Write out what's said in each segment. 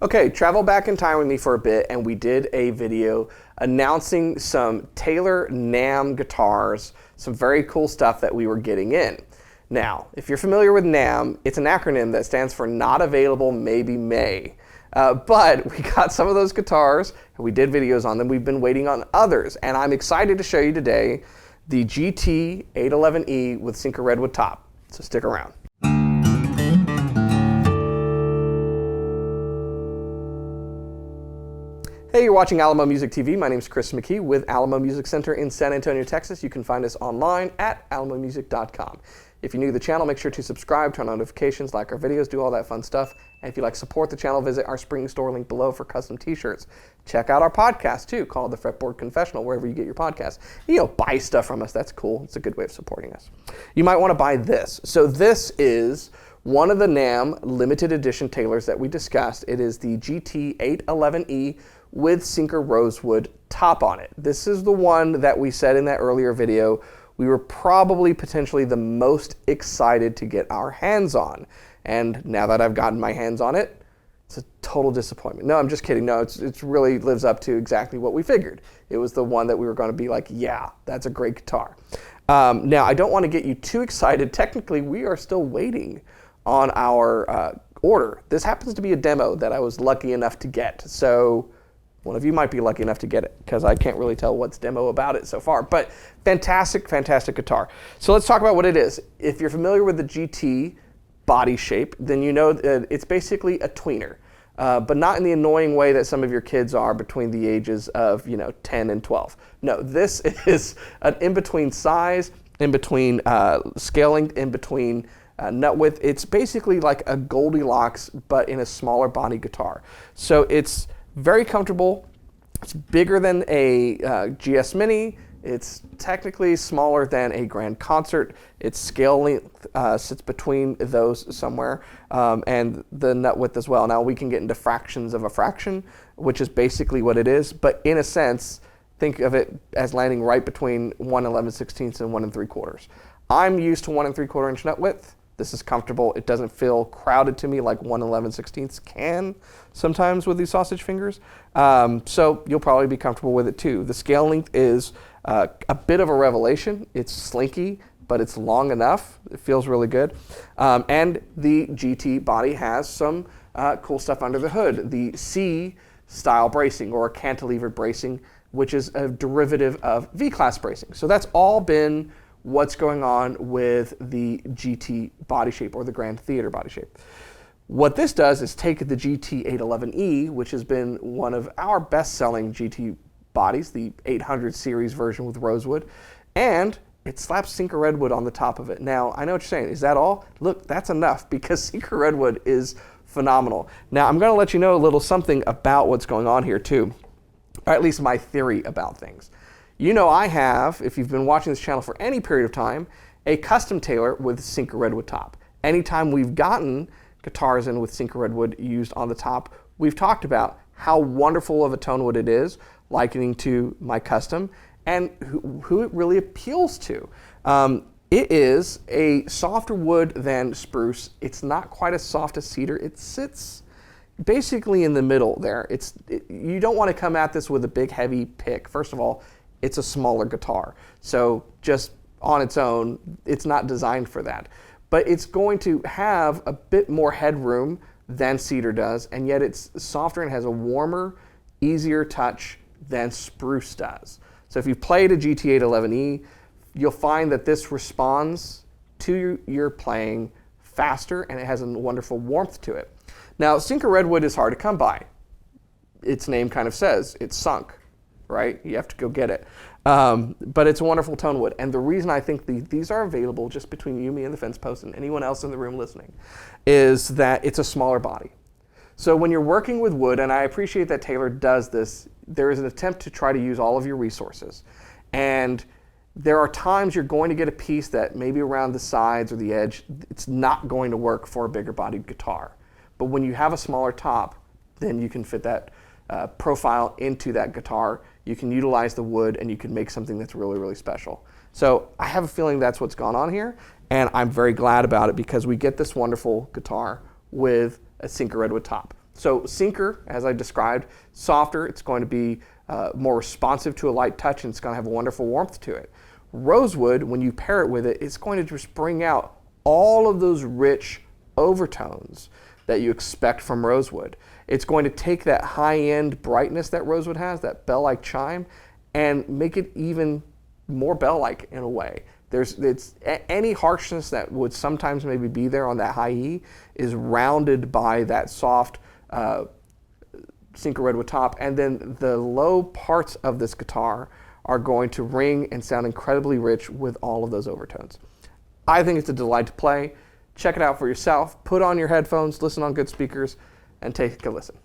Okay, travel back in time with me for a bit, and we did a video announcing some Taylor NAMM guitars, some very cool stuff that we were getting in. Now, if you're familiar with NAMM, it's an acronym that stands for Not Available, Maybe May. But we got some of those guitars, and we did videos on them. We've been waiting on others, and I'm excited to show you today the GT811e with Synchro Redwood top. So stick around. Hey, you're watching Alamo Music TV. My name is Chris McKee with Alamo Music Center in San Antonio, Texas. You can find us online at alamomusic.com. If you're new to the channel, make sure to subscribe, turn on notifications, like our videos, do all that fun stuff. And if you'd like to support the channel, visit our spring store link below for custom t-shirts. Check out our podcast too, called the Fretboard Confessional, wherever you get your podcasts. You know, buy stuff from us. That's cool. It's a good way of supporting us. You might want to buy this. So this is one of the NAMM limited edition Taylors that we discussed. It is the GT811e with Synchro Rosewood top on it. This is the one that we said in that earlier video we were probably potentially the most excited to get our hands on. And now that I've gotten my hands on it, it's a total disappointment. No, I'm just kidding. No, it really lives up to exactly what we figured. It was the one that we were going to be like, yeah, that's a great guitar. Now, I don't want to get you too excited. Technically, we are still waiting on our order. This happens to be a demo that I was lucky enough to get. So one of you might be lucky enough to get it because I can't really tell what's demo about it so far. But fantastic, fantastic guitar. So let's talk about what it is. If you're familiar with the GT body shape, then you know that it's basically a tweener, but not in the annoying way that some of your kids are between the ages of 10 and 12. No, this is an in-between size, in-between scaling, in-between nut width. It's basically like a Goldilocks, but in a smaller body guitar. So it's very comfortable. It's bigger than a GS Mini. It's technically smaller than a Grand Concert. Its scale length sits between those somewhere, and the nut width as well. Now we can get into fractions of a fraction, which is basically what it is, but in a sense, think of it as landing right between 1 11/16 and 1 3/4. I'm used to 1 3/4 inch nut width. This is comfortable. It doesn't feel crowded to me like 1 11/16 can sometimes with these sausage fingers. So you'll probably be comfortable with it too. The scale length is a bit of a revelation. It's slinky, but it's long enough. It feels really good. And the GT body has some cool stuff under the hood. The C style bracing or cantilevered bracing, which is a derivative of V-class bracing. So that's all been what's going on with the GT body shape or the Grand Theater body shape. What this does is take the GT811e, which has been one of our best-selling GT bodies, the 800 series version with Rosewood, and it slaps Synchro Redwood on the top of it. Now, I know what you're saying. Is that all? Look, that's enough because Synchro Redwood is phenomenal. Now, I'm going to let you know a little something about what's going on here too, or at least my theory about things. You know I have, if you've been watching this channel for any period of time, a custom Taylor with Synchro Redwood top. Anytime we've gotten guitars in with Synchro Redwood used on the top, we've talked about how wonderful of a tone wood it is, likening to my custom, and who it really appeals to. It is a softer wood than spruce. It's not quite as soft as cedar. It sits basically in the middle there. You don't want to come at this with a big heavy pick. First of all, it's a smaller guitar. So just on its own, it's not designed for that. But it's going to have a bit more headroom than cedar does, and yet it's softer and has a warmer, easier touch than spruce does. So if you've played a GT811e, you'll find that this responds to your playing faster, and it has a wonderful warmth to it. Now, Synchro Redwood is hard to come by. Its name kind of says it's sunk, right? You have to go get it. But it's a wonderful tone wood. And the reason I think these are available just between you, me, and the fence post, and anyone else in the room listening, is that it's a smaller body. So when you're working with wood, and I appreciate that Taylor does this, there is an attempt to try to use all of your resources. And there are times you're going to get a piece that maybe around the sides or the edge, it's not going to work for a bigger bodied guitar. But when you have a smaller top, then you can fit that profile into that guitar. You can utilize the wood and you can make something that's really, really special. So I have a feeling that's what's gone on here, and I'm very glad about it because we get this wonderful guitar with a Synchro Redwood top. So Sinker, as I described, softer, it's going to be more responsive to a light touch, and it's going to have a wonderful warmth to it. Rosewood, when you pair it with it, it's going to just bring out all of those rich overtones that you expect from rosewood. It's going to take that high-end brightness that rosewood has, that bell-like chime, and make it even more bell-like in a way. Any harshness that would sometimes maybe be there on that high E is rounded by that soft Sinker Redwood top, and then the low parts of this guitar are going to ring and sound incredibly rich with all of those overtones. I think it's a delight to play. Check it out for yourself. Put on your headphones, listen on good speakers, and take a listen.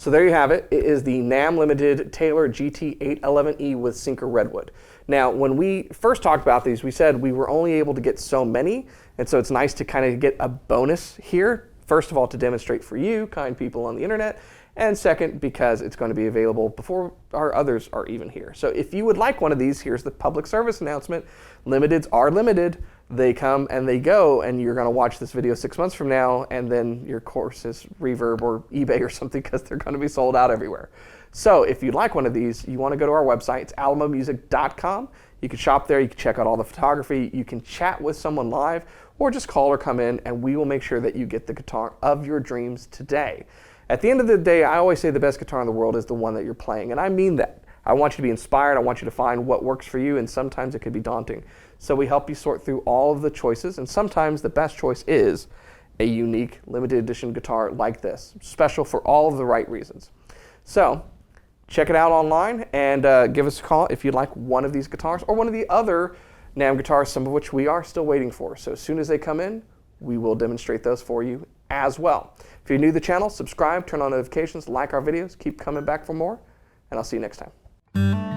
So there you have it. It is the NAMM Limited Taylor GT811e with Sinker Redwood. Now, when we first talked about these, we said we were only able to get so many, and so it's nice to kind of get a bonus here. First of all, to demonstrate for you, kind people on the internet, and second, because it's going to be available before our others are even here. So if you would like one of these, here's the public service announcement. Limiteds are limited. They come and they go, and you're going to watch this video 6 months from now, and then your course is Reverb or eBay or something, because they're going to be sold out everywhere. So if you'd like one of these, you want to go to our website. It's alamomusic.com. You can shop there. You can check out all the photography. You can chat with someone live, or just call or come in, and we will make sure that you get the guitar of your dreams today. At the end of the day, I always say the best guitar in the world is the one that you're playing, and I mean that. I want you to be inspired. I want you to find what works for you, and sometimes it could be daunting. So we help you sort through all of the choices, and sometimes the best choice is a unique limited edition guitar like this, special for all of the right reasons. So check it out online, and give us a call if you'd like one of these guitars or one of the other NAMM guitars, some of which we are still waiting for. So as soon as they come in, we will demonstrate those for you as well. If you're new to the channel, subscribe, turn on notifications, like our videos, keep coming back for more, and I'll see you next time.